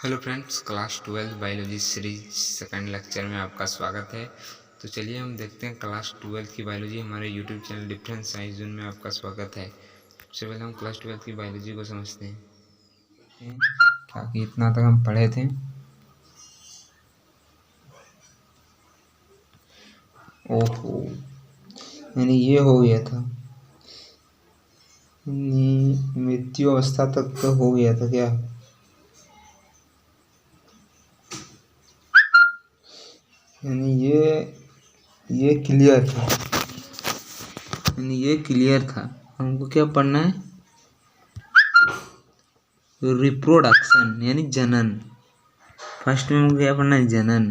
Hello friends, class 12 biology series second lecture में आपका स्वागत है। तो चलिए हम देखते हैं क्लास 12 की बायोलॉजी। हमारे YouTube channel different science zone में आपका स्वागत है। सबसे पहले हम क्लास 12 की बायोलॉजी को समझते हैं। ताकि इतना तक हम पढ़े थे। ओहो, यानी ये हो गया था, मृत्यु अवस्था तक तो हो गया था क्या? यानी ये क्लियर था, यानी ये क्लियर था। हमको क्या पढ़ना है? रिप्रोडक्शन यानी जनन। फर्स्ट में हमको क्या पढ़ना है? जनन।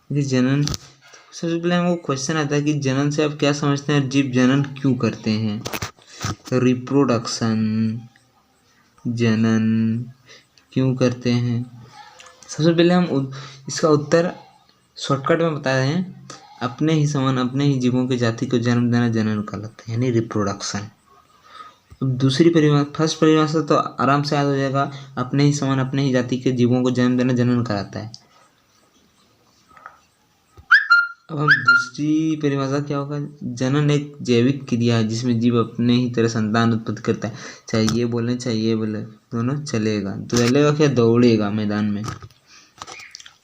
ये जनन, सबसे पहले हमको क्वेश्चन आता है कि जनन से आप क्या समझते हैं? जीव जनन क्यों करते हैं? रिप्रोडक्शन, जनन क्यों करते हैं? सबसे पहले हम इसका उत्तर शॉर्टकट में बता रहे हैं। अपने ही समान अपने ही जीवों की जाति को जन्म देना जनन कहलाता है, यानी रिप्रोडक्शन। अब दूसरी परिभाषा, फर्स्ट परिभाषा तो आराम से याद हो जाएगा। अपने ही समान अपने ही जाति के जीवों को जन्म देना जनन कहलाता है। अब हम दूसरी परिभाषा क्या होगा? जनन एक जैविक क्रिया है जिसमें जीव अपने ही तरह संतान उत्पत्ति करता है। चाहे ये बोले चाहे ये बोले, दोनों चलेगा। चलेगा क्या? दौड़ेगा मैदान में।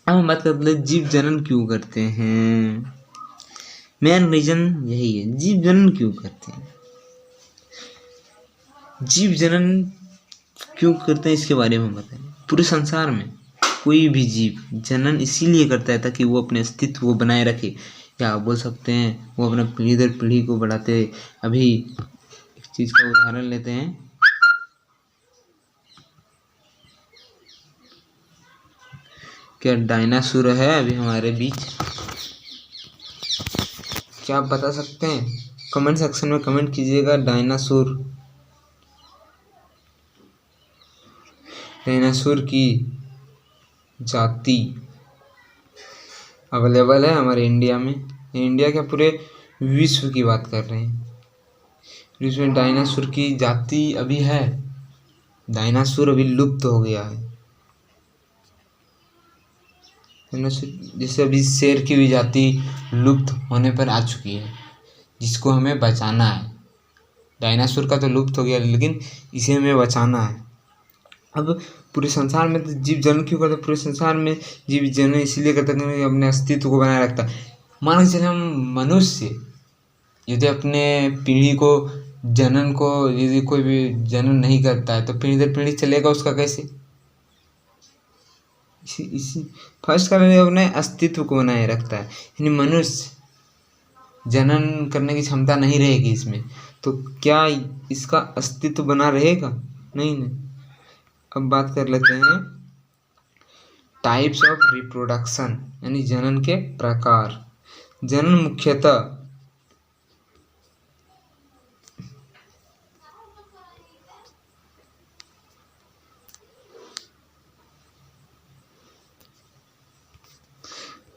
अब हम बात करते हैं जीव जनन क्यों करते हैं। मेन रीजन यही है, जीव जनन क्यों करते हैं। जीव जनन क्यों करते हैं इसके बारे में हम बताएं। पूरे संसार में कोई भी जीव जनन इसीलिए करता है ताकि वो अपने अस्तित्व को बनाए रखे, या बोल सकते हैं वो अपना पीढ़ी दर पीढ़ी को बढ़ाते। अभी एक चीज का उदाहरण लेते हैं। क्या डायनासोर है अभी हमारे बीच? क्या आप बता सकते हैं? कमेंट सेक्शन में कमेंट कीजिएगा। डायनासोर की जाति अवेलेबल है हमारे इंडिया में। इंडिया क्या, पूरे विश्व की बात कर रहे हैं। विश्व में डायनासोर की जाति अभी है। डायनासोर अभी लुप्त हो गया है। जैसे अभी शेर की भी जाति लुप्त होने पर आ चुकी है, जिसको हमें बचाना है। डायनासोर का तो लुप्त हो गया, लेकिन इसे हमें बचाना है। अब पूरे संसार में तो जीव जनन क्यों करते? पूरे संसार में जीव जनन इसीलिए करते हैं क्योंकि अपने अस्तित्व को बनाए रखता है। मान के चले हम मनुष्य यदि अपने पीढ़ी को जनन को यदि कोई भी जनन नहीं करता है तो पीढ़ी दर पीढ़ी चलेगा उसका कैसे? इसी फर्स्ट का अपने अस्तित्व को बनाए रखता है। यानी मनुष्य जनन करने की क्षमता नहीं रहेगी इसमें, तो क्या इसका अस्तित्व बना रहेगा? नहीं ना। अब बात कर लेते हैं टाइप्स ऑफ रिप्रोडक्शन, यानी जनन के प्रकार। जनन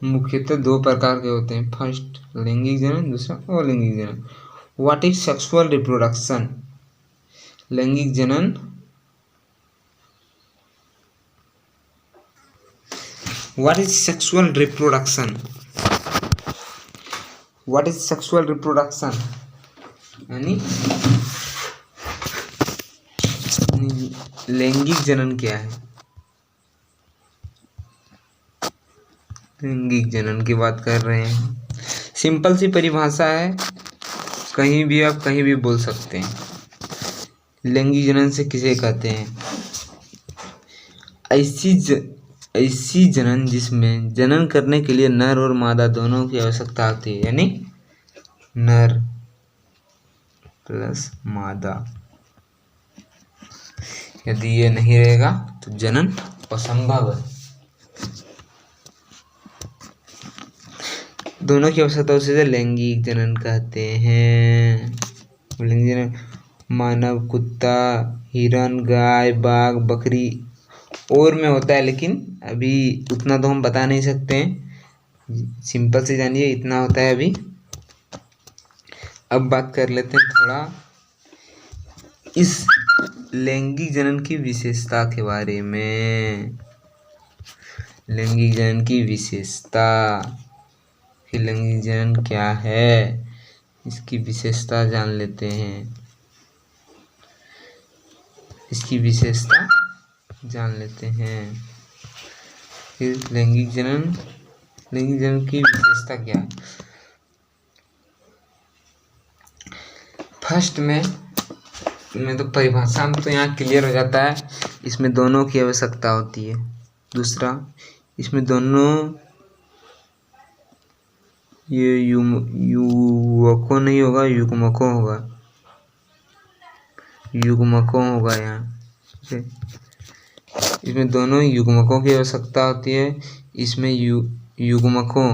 मुख्यतः दो प्रकार के होते हैं। फर्स्ट लैंगिक जनन, दूसरा अलैंगिक जनन। What is sexual reproduction? लैंगिक जनन। What is sexual reproduction? What is sexual reproduction यानी लैंगिक जनन क्या है? लैंगिक जनन की बात कर रहे हैं। सिंपल सी परिभाषा है, कहीं भी आप कहीं भी बोल सकते हैं। लैंगिक जनन से किसे कहते हैं? ऐसी जनन जिसमें जनन करने के लिए नर और मादा दोनों की आवश्यकता होती है, यानी नर प्लस मादा। यदि ये नहीं रहेगा तो जनन असंभव है। दोनों की आवश्यकता उसे लैंगिक जनन कहते हैं। लैंगिक जनन मानव, कुत्ता, हिरन, गाय, बाघ, बकरी और में होता है, लेकिन अभी उतना तो हम बता नहीं सकते हैं। सिंपल से जानिए इतना होता है अभी। अब बात कर लेते हैं थोड़ा इस लैंगिक जनन की विशेषता के बारे में। लैंगिक जनन की विशेषता। फिर लैंगिक जनन क्या है, इसकी विशेषता जान लेते हैं। इसकी विशेषता जान लेते हैं। फिर लैंगिक जनन की विशेषता क्या है। फर्स्ट में तो परिभाषा में तो यहाँ क्लियर हो जाता है, इसमें दोनों की आवश्यकता होती है। दूसरा, इसमें दोनों ये युवकों नहीं होगा, युग्मकों होगा, यहाँ। इसमें दोनों युग्मकों की आवश्यकता होती है। इसमें युग्मकों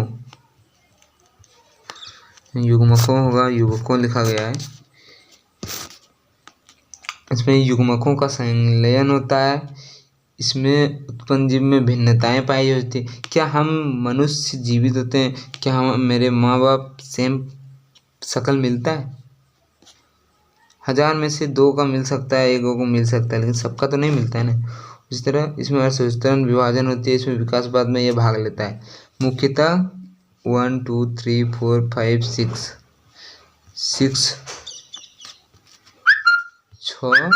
होगा, युग्मकों लिखा गया है। इसमें युग्मकों का संलयन होता है। इसमें उत्पन्न जीव में भिन्नताएं पाई जाती है। क्या हम मनुष्य जीवित होते हैं, क्या हम मेरे माँ बाप सेम शक्ल मिलता है? 1000 में से 2 का मिल सकता है, 1 को मिल सकता है, लेकिन सबका तो नहीं मिलता है ना। इस तरह इसमें अर्धसूत्रण विभाजन होती है। इसमें विकासवाद में यह भाग लेता है। मुख्यतः 1 2 3 4 5 6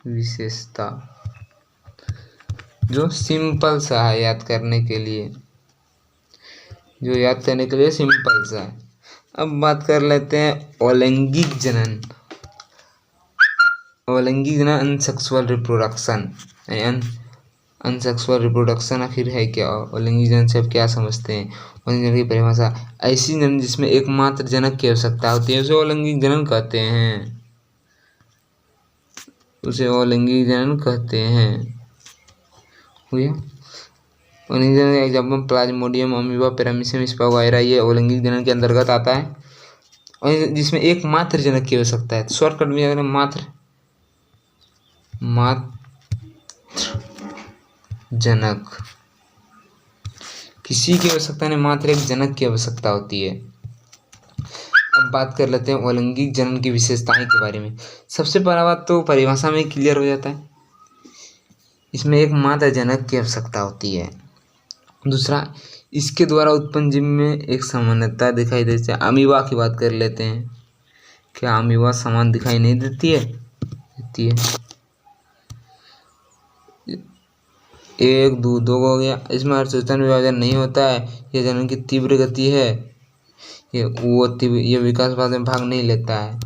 विशेषता, जो सिंपल सा है याद करने के लिए, सिंपल सा है। अब बात कर लेते हैं अलैंगिक जनन। अनसेक्सुअल रिप्रोडक्शन आखिर है क्या? अलैंगिक जनन से आप क्या समझते हैं? अलैंगिक जनन की परिभाषा, ऐसी जनन जिसमें एकमात्र जनक की आवश्यकता होती है उसे अलैंगिक जनन कहते हैं। अलैंगिक जनन का example Plasmodium, amoeba, paramecium spirogyra, ये अलैंगिक जनन के अंतर्गत आता है। और जिसमें एकमात्र जनक की आवश्यकता है। शॉर्टकट में अगर मात्र जनक, किसी की आवश्यकता नहीं, मात्र एक जनक की आवश्यकता होती है। अब बात कर लेते हैं अलैंगिक जनन की विशेषताएं के बारे में। सबसे पहला बात तो परिभाषा में क्लियर हो जाता है, इसमें एक मात्र जनक की आवश्यकता होती है। दूसरा, इसके द्वारा उत्पन्न जीव में एक समानता दिखाई देती है। अमीबा की बात कर लेते हैं। क्या अमीबा समान दिखाई नहीं देती है? देती है। 1 2 हो गया। इसमें अर्धसूत्रण विभाजन नहीं होता है। यह जनन की तीव्र गति है, ये विकासवाद में भाग नहीं लेता है।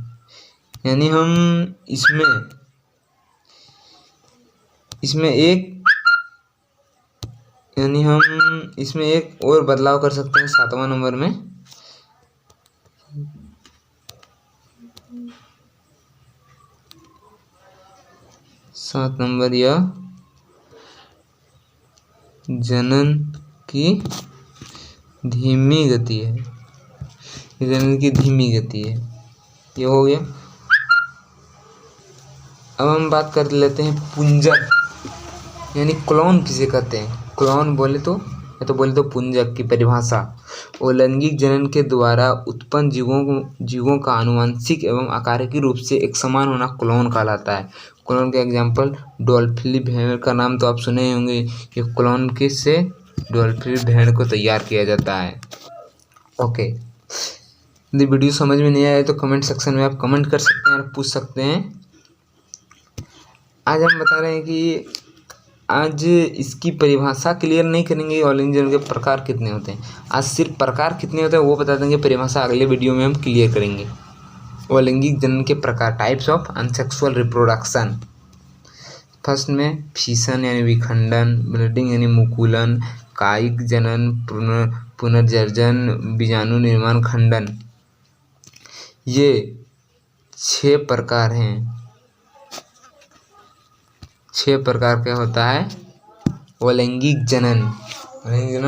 यानी हम इसमें एक और बदलाव कर सकते हैं 7वां नंबर में। यह जनन की धीमी गति है। ये हो गया। अब हम बात कर लेते हैं पुंजक, यानी क्लोन किसे कहते हैं। क्लोन बोले तो पुंजक की परिभाषा, अलैंगिक जनन के द्वारा उत्पन्न जीवों का आनुवंशिक एवं आकारिक रूप से एक समान होना क्लोन कहलाता है। क्लोन के एग्जाम्पल, डॉल्फिनी भेड़ का नाम तो आप सुने ही होंगे। ये क्लोन किससे? डॉल्फिनी भेड़ को तैयार किया जाता है। ओके, यदि वीडियो समझ में नहीं आया तो कमेंट सेक्शन में आप कमेंट कर सकते हैं और पूछ सकते हैं। आज हम बता रहे हैं कि आज इसकी परिभाषा क्लियर नहीं करेंगे, अलैंगिक जनन के प्रकार कितने होते हैं। आज सिर्फ प्रकार कितने होते हैं वो बता देंगे, परिभाषा अगले वीडियो में हम क्लियर करेंगे। अलैंगिक जनन के प्रकार, टाइप्स ऑफ अनसेक्सुअल रिप्रोडक्शन। फर्स्ट में फिशन यानी विखंडन, ब्लीडिंग यानी मुकुलन, कायिक जनन, पुनर्जर्जन, बीजाणु निर्माण, खंडन। ये 6 प्रकार हैं। 6 प्रकार का होता है अलैंगिक जनन।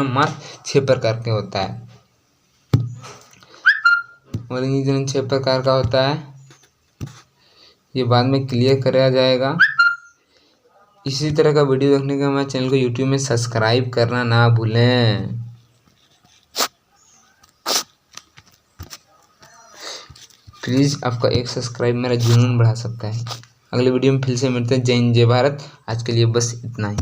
मात्र 6 प्रकार का होता है। अलैंगिक जनन 6 प्रकार का होता है, ये बाद में क्लियर कराया जाएगा। इसी तरह का वीडियो देखने के हमारे चैनल को यूट्यूब में सब्सक्राइब करना ना भूलें। प्लीज़, आपका एक सब्सक्राइब मेरा जुनून बढ़ा सकता है। अगले वीडियो में फिर से मिलते हैं। जय हिंद, जय भारत। आज के लिए बस इतना ही।